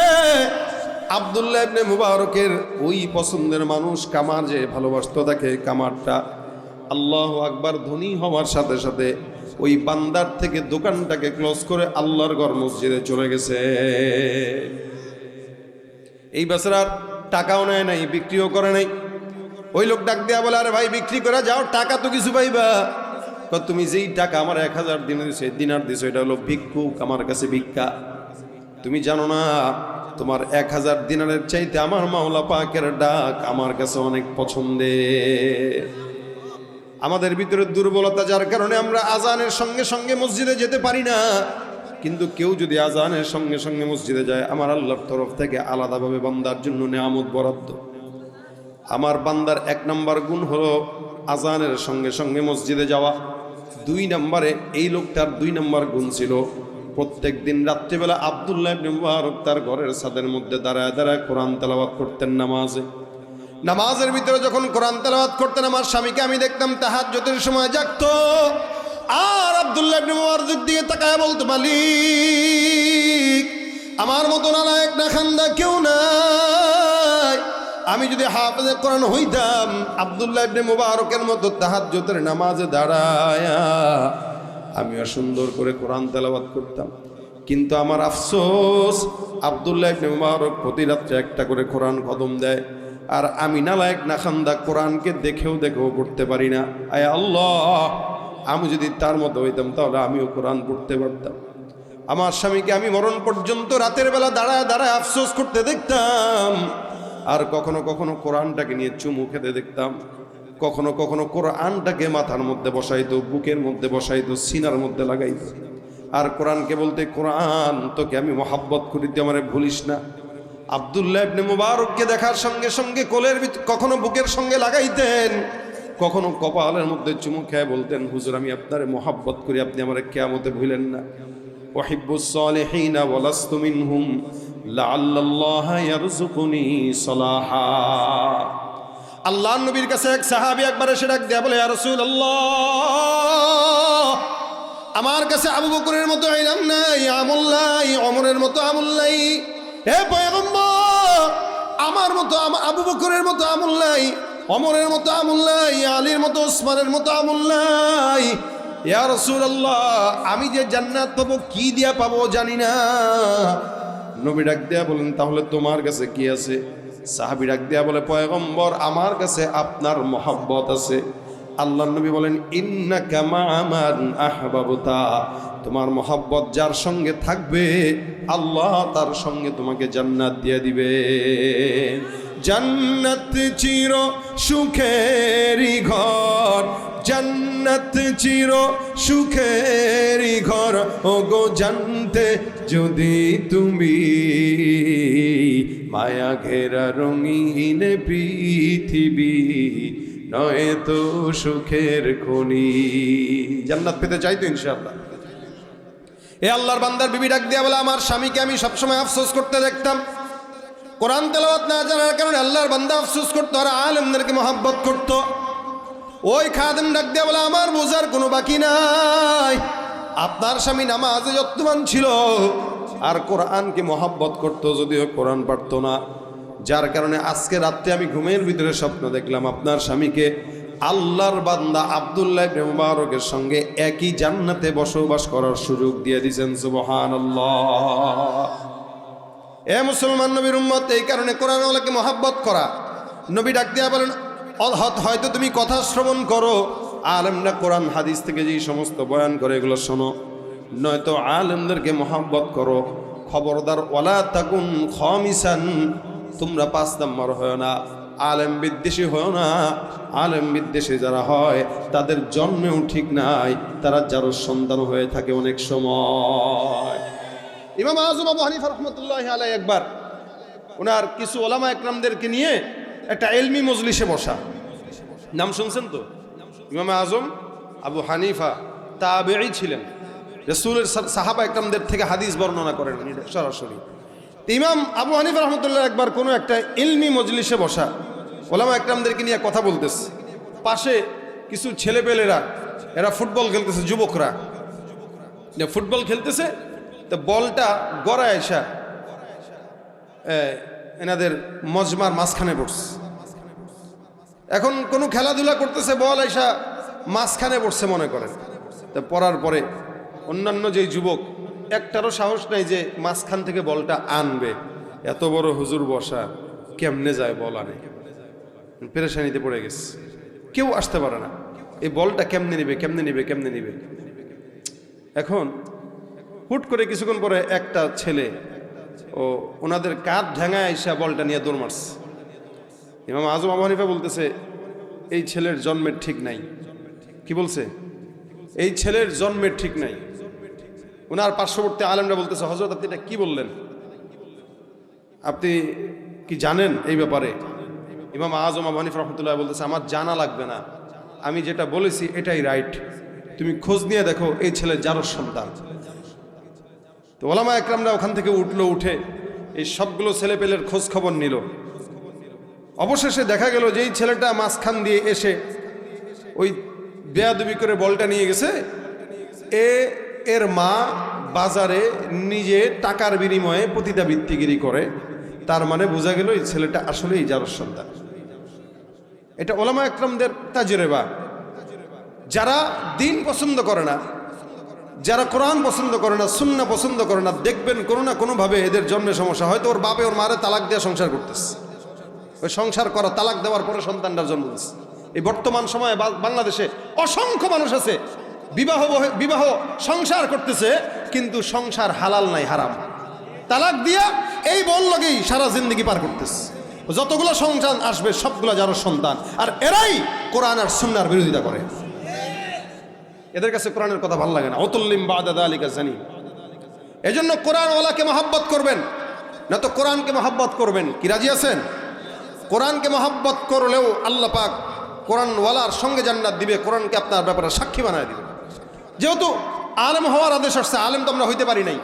আব্দুল্লাহ ইবনে মুবারকের ওই পছন্দের মানুষ কামার যে ভালোবাসতো তাকে, কামারটা আল্লাহু আকবার ধ্বনি হওয়ার সাথে সাথে ওই বান্দার থেকে দোকানটাকে ক্লোজ করে আল্লাহর ঘর মসজিদে চলে গেছে। এই বেচারার টাকাও নেয় নাই, বিক্রিও করে নাই। ওই লোক ডাক দেয়া বলে, আরে ভাই বিক্রি করে যাও, টাকা তো কিছু পাইবা। তুমি যেই টাকা আমার 1000 দিনার দিছো, এটা হলো ভিক্ষুক, আমার কাছে ভিক্ষা। তুমি জানো না তোমার 1000 দিনারের চাইতে আমার মাওলা পাকের ডাক আমার কাছে অনেক পছন্দের। আমাদের ভিতরে দুর্বলতা, যার কারণে আমরা আজানের সঙ্গে সঙ্গে মসজিদে যেতে পারি না। কিন্তু কেউ যদি আজানের সঙ্গে সঙ্গে মসজিদে যায়, আমার আল্লাহর তরফ থেকে আলাদাভাবে বান্দার জন্য নেয়ামত বরাদ্দ। আমার বান্দার 1 নম্বর গুণ হলো আজানের সঙ্গে সঙ্গে মসজিদে যাওয়া। 2 নম্বরে এই লোকটার 2 নম্বর গুণ ছিল প্রত্যেক দিন রাত্রিবেলা আব্দুল্লাহ ইবনে মুবারক তার ঘরের ছাদের মধ্যে দাঁড়ায় দাঁড়ায় কোরআন তেলাওয়াত করতেন নামাজের ভিতরে যখন কোরআন তেলাওয়াত করতেন আমার স্বামীকে আমি দেখতাম তাহাজ্জুদের সময় জাগতো আর আব্দুল্লাহ ইবনে মুবারক দিকে তাকায় বলতো মালিক আমার মতো নালায়েক না খান্দা কেউ নাই, আমি যদি হাফেজে কোরআন হইতাম আব্দুল্লাহ ইবনে মুবারকের মতো তাহাজ্জুদের নামাজে দাঁড়ায়া আমিও সুন্দর করে কোরআন তেলাওয়াত করতাম। কিন্তু আমার আফসোস আব্দুল্লাহ ইবনে মুবারক প্রতি রাত্রে একটা করে কোরআন খতম দেয়, আর আমি নালায়েক না খান্দা কোরআনকে দেখেও পড়তে পারি না। আয় আল্লাহ, আমি যদি তার মতো হইতাম তাহলে আমিও কোরআন পড়তে পারতাম। আমার স্বামীকে আমি মরণ পর্যন্ত রাতের বেলা দাঁড়ায় দাঁড়ায় আফসোস করতে দেখতাম, আর কখনো কখনো কোরআনটাকে নিয়ে চুমু খেতে দেখতাম, কখনো কখনো কোরআনটাকে মাথার মধ্যে বসাইতো, বুকের মধ্যে বসাইতো, সিনার মধ্যে লাগাইতো, আর কোরআনকে বলতে কোরআন তোকে আমি মহাব্বত করি, তুই আমারে ভুলিস না। আব্দুল্লাহ ইবনে মুবারককে দেখার সঙ্গে সঙ্গে কোলের কখনো বুকের সঙ্গে লাগাইতেন, কখনো কপালের মধ্যে চুমু খেয়ে বলতেন হুজুর আমি আপনারে মহাব্বত করি, আপনি আমারে কিয়ামতে ভুলেন না। ওয়াহিব্বুস সালিহিনা ওয়ালাস্তু মিনহুম লাআল্লাল্লাহা ইয়ারযুকুনি সালাহা। আল্লাহর নবীর কাছে এক সাহাবী একবার এসে ডাক দেয়া বলে ইয়া রাসূলুল্লাহ, আমার কাছে আবু বকরের মতো ইলম নাই, আমল নাই, ওমরের মতো আমল নাই। হে পয়গম্বর, আমার মতো আবু বকরের মতো আমল নাই, ওমরের মতো আমল নাই, আলীর মতো ওসমানের মতো আমল নাই। ইয়া রাসূলুল্লাহ, আমি যে জান্নাত পাবো কি দিয়া পাবো জানি না। নবী ডাক দেয়া বলেন তাহলে তোমার কাছে কি আছে? সাহাবী ডাক দেয়া বলে পয়গম্বর আমার কাছে আপনার মহব্বত আছে। আল্লাহর নবী বলেন ইন্নাকা মা'a মান আহবাবতা, তোমার মহব্বত যার সঙ্গে থাকবে আল্লাহ তার সঙ্গে তোমাকে জান্নাত দিয়ে দিবে। জান্নাত চির সুখেরই ঘর, জান্নাত চির সুখেরই ঘর, ওগো জানতে যদি তুমি মায়া ঘেরা রঙিন পৃথিবী নয় তো সুখের খনি। জান্নাত পেতে চাই তো ইনশাআল্লাহ। এ আল্লাহর বান্দার বিবি ডাক দিয়া বলে আমার স্বামীকে আমি সবসময় আফসোস করতে দেখতাম, কোরআন তেলাওয়াত না জানার কারণে আল্লাহর বান্দা আফসোস করতো আর আলেমদেরকে মহব্বত করতো। ওই খাদেম ডাক দিয়া বলে আমার বোঝার কোনো বাকি নাই, আপনার স্বামী নামাজে যত্নবান ছিল আর কোরআনকে মহব্বত করতো, যদিও কোরআন পারতো না, যার কারণে আজকে রাত্রে আমি ঘুমের ভিতরে স্বপ্ন দেখলাম আপনার স্বামীকে আল্লাহর বান্দা আব্দুল্লাহ ইবনে মুবারকের সঙ্গে একই জান্নাতে বসবাস করার সুযোগ দিয়ে দিয়েছেন। সুবহানাল্লাহ। এ মুসলমান নবীর উম্মত, এই কারণে কোরআন ওয়ালাকে মহব্বত করা। নবী ডাক দিয়া বলেন হয়তো তুমি কথা শ্রবণ করো, আলেমরা কোরআন হাদিস থেকে যে সমস্ত বয়ান করে এগুলো শোনো, নয়তো আলেমদেরকে মহব্বত করো। খবরদার ওয়ালা তাকুন খামিসান, তোমরা 5 নম্বর হয় না, আলেম বিদ্বেষী হয় না। আলেম বিদ্বেষী যারা হয় তাদের জন্মেও ঠিক নাই, তারা যার সন্তান হয়ে থাকে অনেক সময়। ইমাম আযম আবু হানিফা রাহমাতুল্লাহি আলাইহি একবার ওনার কিছু ওলামা একরামদেরকে নিয়ে একটা ইলমি মজলিসে বসা, নাম শুনছেন তো? ইমাম আযম আবু হানিফা তাবেঈ ছিলেন, রাসূলের সাহাবা একরামদের থেকে হাদিস বর্ণনা করেন সরাসরি। ইমাম আবু হানিফা রহমতুল্লাহ একবার কোনো একটা ইলমি মজলিসে বসা, ওলামা একরামদেরকে নিয়ে কথা বলতেছে। পাশে কিছু ছেলেপেলেরা, এরা ফুটবল খেলতেছে, যুবকরা ফুটবল খেলতেছে, তো বলটা গড়ায় এসা এনাদের মজমার মাঝখানে পড়ছে। এখন কোনো খেলাধুলা করতেছে, বল এসা মাঝখানে পড়ছে মনে করেন। তো পড়ার পরে অন্যান্য যেই যুবক একটারও সাহস নাই যে মাঝখান থেকে বলটা আনবে, এত বড় হুজুর বসা, কেমনে যায় বল আনে, পেরেশানিতে পড়ে গেছে, কেউ আসতে পারে না। এই বলটা কেমনে নিবে। এখন হুট করে কিছুক্ষণ পরে একটা ছেলে ওনাদের কাঁধ ঢাঙায় আইসা বলটা নিয়ে দৌড় মারছে। ইমাম আযম আবু হানিফা বলতেছে এই ছেলের জন্মের ঠিক নাই। কি বলছে? এই ছেলের জন্মের ঠিক নাই। ওনার পার্শ্ববর্তী আলেমরা বলতেছে হযরত আপনি এটা কি বললেন, আপনি কি জানেন এই ব্যাপারে? ইমাম আযম আবু হানিফা রাহমাতুল্লাহ বলতেছে আমার জানা লাগবে না, আমি যেটা বলেছি এটাই রাইট, তুমি খোঁজ নিয়ে দেখো এই ছেলে যারর সন্তান। তো ওলামা একরামরা ওখান থেকে উঠে এই সবগুলো ছেলেপেলের খোঁজ খবর নিল। অবশেষে দেখা গেল যে এই ছেলেটা মাঝখান দিয়ে এসে ওই বেয়াদবি করে বলটা নিয়ে গেছে, এর মা বাজারে নিজে টাকার বিনিময়ে পতিতাবৃত্তিগিরি করে, তার মানে বোঝা গেল এই ছেলেটা আসলে ইজারার সন্তান। এটা ওলামা একরামদের তাজরিবা। যারা দিন পছন্দ করে না, যারা কোরআন পছন্দ করে না, সুন্নাহ পছন্দ করে না, দেখবেন কোনো না কোনোভাবে এদের জন্মে সমস্যা। হয়তো ওর বাপে ওর মারে তালাক দেওয়া সংসার করতেছে, ওই সংসার করা তালাক দেওয়ার পরে সন্তানটার জন্ম দিচ্ছে। এই বর্তমান সময়ে বাংলাদেশে অসংখ্য মানুষ আছে বিবাহ সংসার করতেছে, কিন্তু সংসার হালাল নাই, হারাম। তালাক দিয়া এই বল লগেই সারা জিন্দগি পার করতেছে। যতগুলো সন্তান আসবে সবগুলো যার সন্তান, আর এরাই কোরআন আর সুন্নাহর বিরোধিতা করে। এদের কাছে কোরআনের কথা ভালো লাগে না। অতুল্লিম বাদা যালিকা জানি। এজন্য কোরআনওয়ালাকে মহব্বত করবেন, না তো কোরআনকে মহব্বত করবেন। কি রাজি আছেন? কোরআনকে মহব্বত করলেও আল্লাহ পাক কোরআনওয়ালার সঙ্গে জান্নাত দিবে, কোরআনকে আপনার ব্যাপারে সাক্ষী বানায় দিবে। যেহেতু আলেম হওয়ার আদেশ আসছে, আলেম তো আমরা হইতে পারি নাই।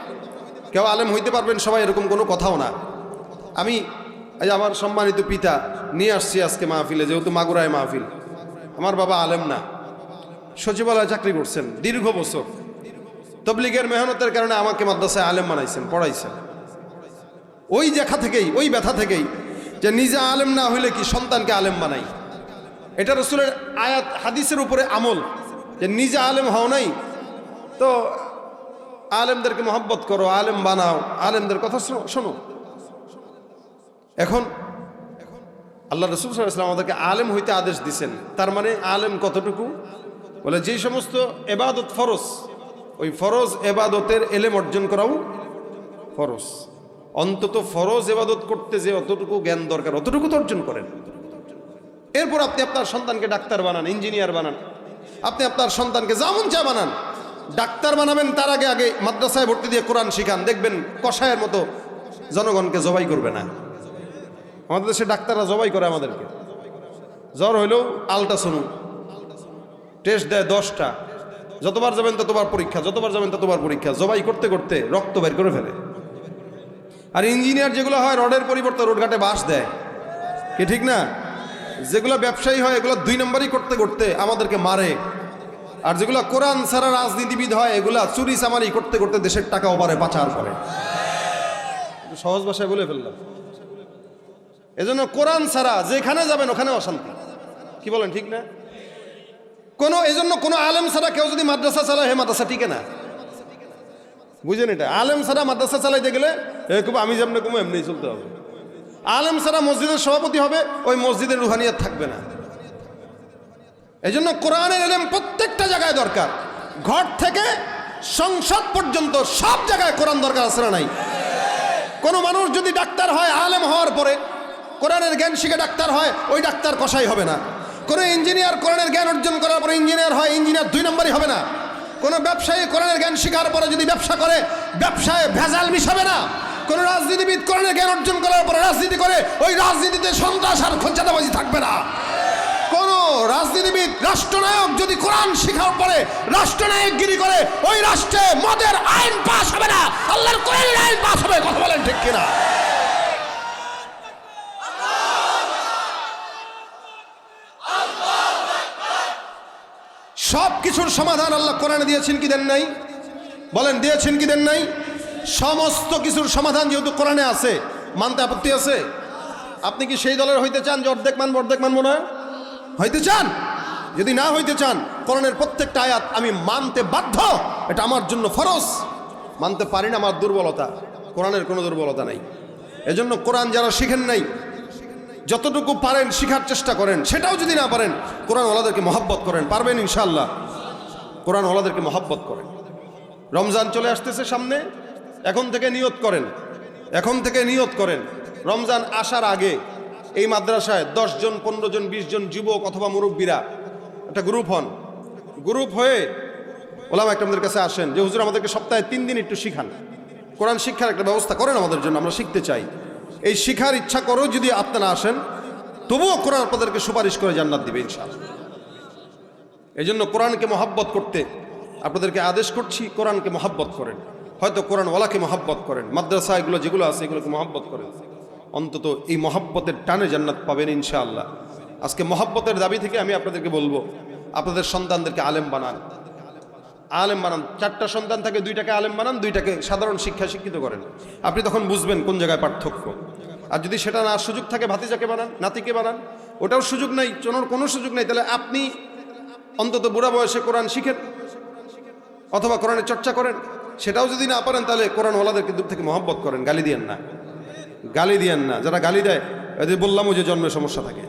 কেউ আলেম হইতে পারবেন সবাই, এরকম কোনো কথাও না। আমি আমার সম্মানিত পিতা নিয়ে আসছি আজকে মাহফিলে, যেহেতু মাগুরায় মাহফিল। আমার বাবা আলেম না, সচিবালয়ে চাকরি করছেন দীর্ঘ বছর। তবলিগের মেহনতের কারণে আমাকে মাদ্রাসায় আলেম বানাইছেন, পড়াইছেন। ওই দেখা থেকেই, ওই ব্যথা থেকেই যে নিজে আলেম না হইলে কি সন্তানকে আলেম বানাই। এটা রাসূলের আয়াত হাদিসের উপরে আমল, যে নিজে আলেম হও নাই তো আলেমদেরকে মহব্বত করো, আলেম বানাও, আলেমদের কথা শোনো। এখন আল্লাহ রাসূল সাল্লাল্লাহু আলাইহি ওয়াসাল্লাম আমাদেরকে আলেম হইতে আদেশ দিছেন। তার মানে আলেম কতটুকু? বলে যেই সমস্ত এবাদত ফরজ, ওই ফরজ এবাদতের এলেম অর্জন করাও ফরজ। অন্তত ফরজ এবাদত করতে যে অতটুকু জ্ঞান দরকার, অতটুকু তো অর্জন করেন। এরপর আপনি আপনার সন্তানকে ডাক্তার বানান, ইঞ্জিনিয়ার বানান, আপনি আপনার সন্তানকে যেমন চা বানান। ডাক্তার বানাবেন তার আগে আগে মাদ্রাসায় ভর্তি দিয়ে কোরআন শিখান, দেখবেন কসায়ের মতো জনগণকে জবাই করবে না। আমাদের দেশে ডাক্তাররা জবাই করে আমাদেরকে। জ্বর হইলেও আলট্রাসাউন্ড টেস্ট দেয় 10টা, যতবার যাবেন ততবার পরীক্ষা, যতবার যাবেন ততবার পরীক্ষা, জবাই করতে করতে রক্ত বের করে ফেলে। আর ইঞ্জিনিয়ার যেগুলো হয় রডের পরিবর্তে রোডঘাটে বাঁশ দেয়, কি ঠিক না? যেগুলো ব্যবসায়ী হয় এগুলো 2 নম্বরই করতে করতে আমাদেরকে মারে। আর যেগুলো কোরআন ছাড়া রাজনীতিবিদ হয় এগুলা চুরি চামারি করতে করতে দেশের টাকা ওপারে পাচার করে। সহজ ভাষায় বলে ফেললাম। এজন্য কোরআন ছাড়া যেখানে যাবেন ওখানে অশান্তি। কি বলেন, ঠিক না? এজন্য কোনো আলেম ছাড়া কেউ যদি মাদ্রাসা চালায়, হে মাদ্রাসা টিকে না। বুঝেন এটা? আলেম ছাড়া মাদ্রাসা চালাইতে গেলে আমি যেমন কমো এমনি চলতে হবে। আলেম ছাড়া মসজিদের সভাপতি হবে, ওই মসজিদের রুহানিয়াত থাকবে না। এই জন্য কোরআনের ইলম প্রত্যেকটা জায়গায় দরকার। ঘর থেকে সংসদ পর্যন্ত সব জায়গায় কোরআন দরকার আছে না নাই? কোনো মানুষ যদি ডাক্তার হয়, আলেম হওয়ার পরে কোরআনের জ্ঞান শিখে ডাক্তার হয়, ওই ডাক্তার কসাই হবে না। কোনো ইঞ্জিনিয়ার কোরআনের জ্ঞান অর্জন করার পরে ইঞ্জিনিয়ার হয়, ইঞ্জিনিয়ার 2 নম্বরই হবে না। কোনো ব্যবসায়ী কোরআনের জ্ঞান শিখার পরে যদি ব্যবসা করে, ব্যবসায় ভেজাল মিশাবে না। কোনো রাজনীতিবিদ কোরআনের জ্ঞান অর্জন করার পরে রাজনীতি করে, ওই রাজনীতিতে সন্ত্রাস আর খোঁচাদাবাজি থাকবে না। কোন রাজনীতিবিদ, রাষ্ট্রনায়ক যদি কোরআন শিখার পরে রাষ্ট্রনায়কগিরি করে, ওই রাষ্ট্রে মদের আইন পাস হবে না, আল্লাহর কোরআনের আইন পাস হবে। কথা বলেন ঠিক কিনা? সব কিছুর সমাধান আল্লাহ কোরআনে দিয়েছেন কি দেন নাই? বলেন, দিয়েছেন কি দেন নাই? সমস্ত কিছুর সমাধান যেহেতু কোরআনে আছে, মানতে আপত্তি আছে? আপনি কি সেই দলের হইতে চান যে অর্ধেক মানবো অর্ধেক মানবো না? হইতে চান? যদি না হইতে চান, কোরআনের প্রত্যেকটা আয়াত আমি মানতে বাধ্য, এটা আমার জন্য ফরজ। মানতে পারি না, আমার দুর্বলতা। কোরআনের কোনো দুর্বলতা নাই। এজন্য কোরআন যারা শিখেন নাই, যতটুকু পারেন শিখার চেষ্টা করেন। সেটাও যদি না পারেন, কোরআন ওয়ালাদেরকে মহব্বত করেন। পারবেন ইনশাআল্লাহ। কোরআন ওয়ালাদেরকে মহব্বত করেন। রমজান চলে আসতেছে সামনে, এখন থেকে নিয়ত করেন, এখন থেকে নিয়ত করেন। রমজান আসার আগে এই মাদ্রাসায় 10 জন, 15 জন, 20 জন যুবক অথবা মুরব্বীরা একটা গ্রুপ হন। গ্রুপ হয়ে ওলামা একরামদের কাছে আসেন যে হুজুর আমাদেরকে সপ্তাহে 3 দিন একটু শিখান, কোরআন শিক্ষার একটা ব্যবস্থা করেন আমাদের জন্য, আমরা শিখতে চাই। এই শিখার ইচ্ছা করেও যদি আপনারা আসেন, তবুও কোরআন আপনাদেরকে সুপারিশ করে জান্নাত দিবে ইনশাআল্লাহ। এই জন্য কোরআনকে মহব্বত করতে আপনাদেরকে আদেশ করছি, কোরআনকে মহব্বত করেন। হয়তো কোরআনওয়ালাকে মহাব্বত করেন, মাদ্রাসা এগুলো যেগুলো আছে এগুলোকে মহাব্বত করেন, অন্তত এই মহাব্বতের টানে জান্নাত পাবেন ইনশাআল্লাহ। আজকে মহাব্বতের দাবি থেকে আমি আপনাদেরকে বলবো, আপনাদের সন্তানদেরকে আলেম বানান, আলেম বানান। 4টা সন্তান থাকে, 2টাকে আলেম বানান, 2টাকে সাধারণ শিক্ষা শিক্ষিত করেন। আপনি তখন বুঝবেন কোন জায়গায় পার্থক্য। আর যদি সেটা না সুযোগ থাকে, ভাতিজাকে বানান, নাতিকে বানান, ওটাও সুযোগ নাই, কোনো সুযোগ নাই, তাহলে আপনি অন্তত বুড়া বয়সে কোরআন শিখেন অথবা কোরআনের চর্চা করেন। সেটাও যদি না পারেন তাহলে কোরআনওয়ালাদেরকে দূর থেকে মহব্বত করেন, গালি দিয়েন না, গালি দিয়েন না। যারা গালি দেয় এদের বললাম যে জন্মের সমস্যা থাকে।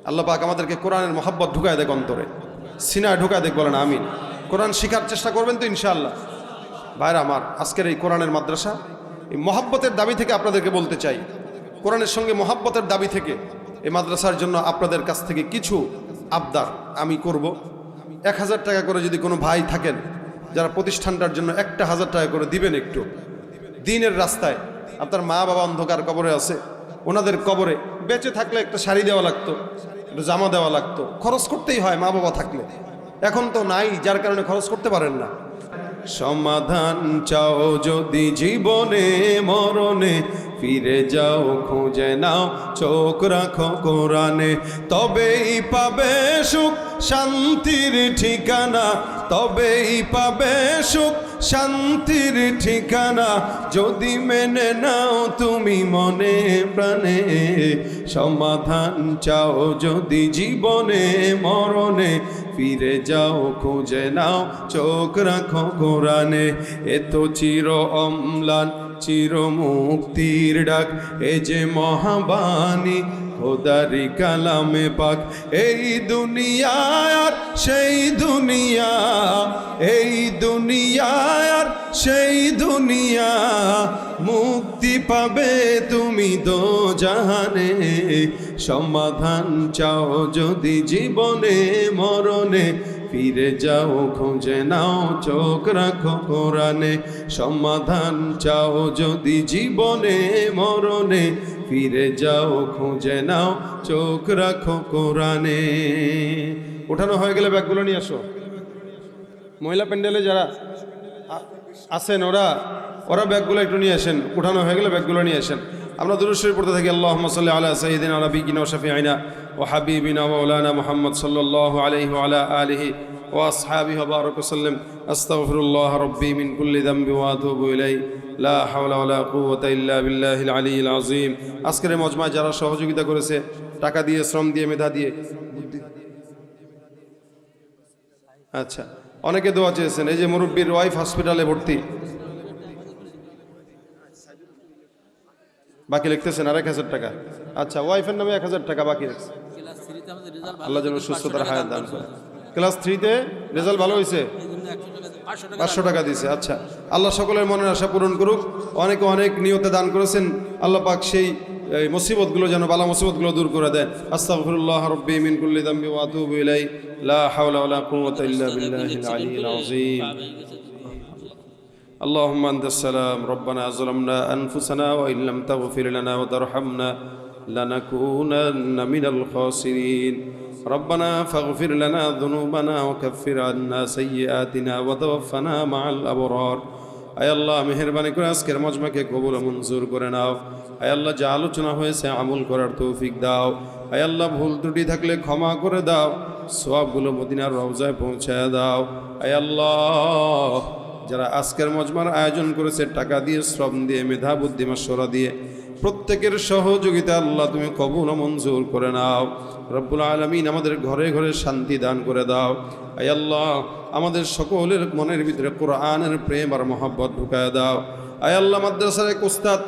আল্লাহ পাক আমাদেরকে কোরআনের মহব্বত ঢুকায় দেখ অন্তরে, সিনায় ঢুকায় দেখ, বলেন আমিন। কোরআন শেখার চেষ্টা করবেন তো ইনশাআল্লাহ। ভাইরা আমার, আজকের এই কোরআনের মাদ্রাসা, এই মহব্বতের দাবি থেকে আপনাদেরকে বলতে চাই, কোরআনের সঙ্গে মহব্বতের দাবি থেকে এই মাদ্রাসার জন্য আপনাদের কাছ থেকে কিছু আবদার আমি করব। 1000 টাকা করে যদি কোনো ভাই থাকেন যারা প্রতিষ্ঠানটার জন্য 1000 টাকা করে দিবেন, একটু দিনের রাস্তায়, আপনার মা বাবা অন্ধকার কবরে আছে, ওনাদের কবরে বেঁচে থাকলে একটা শাড়ি দেওয়া লাগতো, একটু জামা দেওয়া লাগতো, খরচ করতেই হয় মা বাবা থাকলে। এখন তো নাই, যার কারণে খরচ করতে পারেন না। সমাধান চাও যদি জীবনে মরণে, ফিরে যাও খুঁজে নাও, চোখ রাখো কোরআনে, তবেই পাবে সুখ শান্তির ঠিকানা, তবেই পাবে সুখ শান্তির ঠিকানা, যদি মেনে নাও তুমি মনে প্রাণে। সমাধান চাও যদি জীবনে মরণে, ফিরে যাও খুঁজে নাও, চোখ রাখো কোরআনে। এ তো চির অম্লান চির মুক্তির ডাক, এ যে মহাবাণী খোদারি কালামে পাক। এই দুনিয়া আর সেই দুনিয়া, এই দুনিয়া আর সেই দুনিয়া, মুক্তি পাবে তুমি দোজাহানে। সমাধান চাও যদি জীবনে মরণে, ফিরে যাও খুঁজে নাও, চোখ রাখো কোরআনে। সমাধান চাও যদি জীবনে মরণে, ফিরে যাও খুঁজে নাও, চোখ রাখো কোরআনে। উঠানো হয়ে গেলে ব্যাগগুলো নিয়ে আসো। মহিলা প্যান্ডেলে যারা আছেন ওরা ব্যাগগুলো একটু নিয়ে আসেন। উঠানো হয়ে গেলে ব্যাগগুলো নিয়ে আসেন। আমরা দুরূদ শরীফ পড়তে থাকি। আল্লাহুম্মা সাল্লি আলা সাইয়্যিদিনা ওয়া নাবিয়িনা ওয়া শাফিঈনা ওয়া হাবিবিনা ওয়া মাওলানা মুহাম্মদ সাল্লাল্লাহু আলাইহি ওয়া আলা আলিহি ওয়া আসহাবিহি ওয়া বারাকা সাল্লাম। আস্তাগফিরুল্লাহ রাব্বি মিন কুল্লি যামবি ওয়া আতুবু ইলাইহি, লা হাওলা ওয়া লা কুওয়াতা ইল্লা বিল্লাহিল আলিয়্যিল আযীম। আজকের এই মজমায় যারা সহযোগিতা করেছে, টাকা দিয়ে, শ্রম দিয়ে, মেধা দিয়ে, আচ্ছা, অনেকে দোয়া চেয়েছেন। এই যে মুরব্বীর ওয়াইফ হসপিটালে ভর্তি, বাকি লিখতেছেন আর 1000 টাকা। আচ্ছা, ওয়াইফের নামে 1000 টাকা বাকি রাখছে। আল্লাহ যেন সুস্থতার হায়াত দান করে। ক্লাস 3-তে রেজাল্ট ভালো হয়েছে, 500 টাকা দিয়েছে। আচ্ছা, আল্লাহ সকলের মনের আশা পূরণ করুক। অনেকে অনেক নিয়তে দান করেছেন, আল্লাহ পাক সেই মুসিবতগুলো যেন, বালা মুসিবতগুলো দূর করে দেন। আস্তাগফিরুল্লাহ রাব্বি মিন কুল্লি যামবি ওয়া আতুবু ইলাইহি, লা হাওলা ওয়া লা কুওয়াতা ইল্লা বিল্লাহিল আলিয়্যিল আযীম। اللهم أنت السلام، ربنا ظلمنا أنفسنا وإن لم تغفر لنا وترحمنا لنكونن من الخاسرين، ربنا فاغفر لنا ذنوبنا وكفر عنا سيئاتنا وتوفنا مع الأبرار। আয় আল্লাহ, মেহেরবানি করে আজকের মজমাকে কবুল ও মঞ্জুর করে নাও। আয় আল্লাহ, যা আলোচনা হয়েছে আমল করার তৌফিক দাও। আয় আল্লাহ, ভুল ত্রুটি থাকলে ক্ষমা করে দাও, সওয়াবগুলো মদিনার রওজায় পৌঁছায় দাও। আয় আল্লাহ, যারা আজকের মজমার আয়োজন করেছে, টাকা দিয়ে, শ্রম দিয়ে, মেধা বুদ্ধি মাশওয়ারা দিয়ে, প্রত্যেকের সহযোগিতা আল্লাহ তুমি কবুল ও মঞ্জুর করে নাও। রব্বুল আলামিন, আমাদের ঘরে ঘরে শান্তি দান করে দাও। আয় আল্লাহ, আমাদের সকলের মনের ভিতরে কোরআনের প্রেম আর মহব্বত ঢুকায় দাও। আয় আল্লাহ, মাদ্রাসার এক উস্তাদ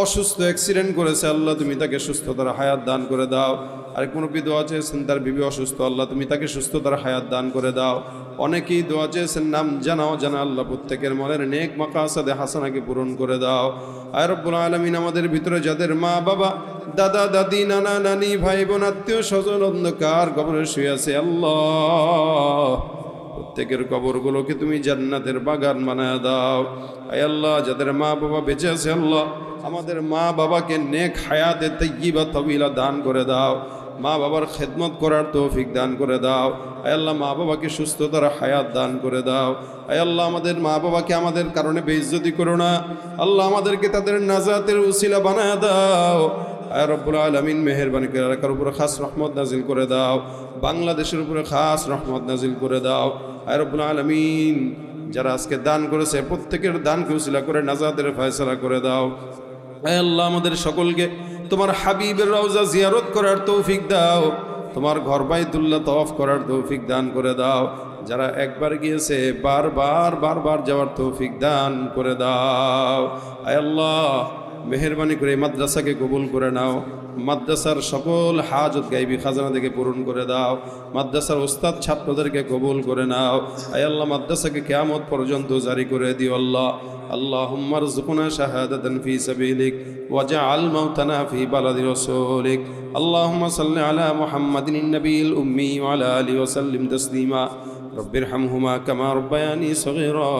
অসুস্থ, অ্যাক্সিডেন্ট করেছে, আল্লাহ তুমি তাকে সুস্থতার হায়াত দান করে দাও। আরেক মুরব্বী দোয়া চেয়েছেন, তার বিবি অসুস্থ, আল্লাহ তুমি তাকে সুস্থতার হায়াত দান করে দাও। অনেকেই দোয়া চেয়েছেন, নাম জানাও জানা, আল্লাহ প্রত্যেকের মনের নেক মাকাসাদে হাসানাকে পূরণ করে দাও। আয় রব্বুল আলামিন, আমাদের ভিতরে যাদের মা বাবা, দাদা দাদি, নানা নানি, ভাই বোন, আত্মীয় স্বজন অন্ধকার কবরে শুয়ে আছে, আল্লাহ প্রত্যেকের কবরগুলোকে তুমি জান্নাতের বাগান বানায় দাও। আয় আল্লাহ, যাদের মা বাবা বেঁচে আছে, আল্লাহ আমাদের মা বাবাকে নেক হায়াতে তাইয়্যিবা তাওয়িলা দান করে দাও। মা বাবার খেদমত করার তৌফিক দান করে দাও। আয় আল্লাহ মা বাবাকে সুস্থতার হায়াত দান করে দাও। আয় আল্লাহ আমাদের মা বাবাকে আমাদের কারণে বেইজ্জতি করো না। আল্লাহ আমাদেরকে তাদের নাজাতের উসিলা বানায় দাও। আয় রব্বুল আলামিন মেহেরবানি করে এলাকার উপরে খাস রহমত নাজিল করে দাও, বাংলাদেশের উপরে খাস রহমত নাজিল করে দাও। আয় রব্বুল আলামিন যারা আজকে দান করেছে প্রত্যেকের দানকে উসিলা করে নাজাতের ফয়সালা করে দাও। আয় আল্লাহ আমাদের সকলকে তোমার হাবিবের রওজা জিয়ারত করার তৌফিক দাও, তোমার ঘর বাইতুল্লাহ তওয়াফ করার তৌফিক দান করে দাও। যারা একবার গিয়েছে বারবার যাওয়ার তৌফিক দান করে দাও। আয় আল্লাহ মেহেরবানি করে মাদ্রাসাকে কবুল করে নাও, মাদ্রাসার সকল হাজত গাইবি খাজানা থেকে পূরণ করে দাও। মাদ্রাসার ওস্তাদ ছাত্রদেরকে কবুল করে নাও। আয় আল্লাহ মাদ্রাসাকে কিয়ামত পর্যন্ত জারি করে দিও আল্লাহ। আল্লাহুম্মা রযুকনা শাহাদাতান ফি সাবিলিক ওয়াজআল মাউতানা ফি বালাদি রাসূলিক। আল্লাহুম্মা সাল্লি আলা মুহাম্মাদিন নবিয়িল উম্মি ওয়া আলা আলিহি ওয়া সাল্লিম তাসলিমা। রব্বিরহামহুমা কামা রাব্বায়ানি সগীরা।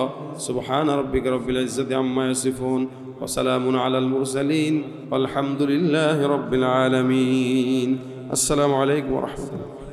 সুবহান রাব্বিকা রাব্বিল ইজ্জাতি আম্মা ইয়াসিফুন ওয়া সালামুন আলাল মুরসালিন ওয়ালহামদুলিল্লাহি রাব্বিল আলামিন। আসসালামু আলাইকুম ওয়া রাহমাতুল্লাহ।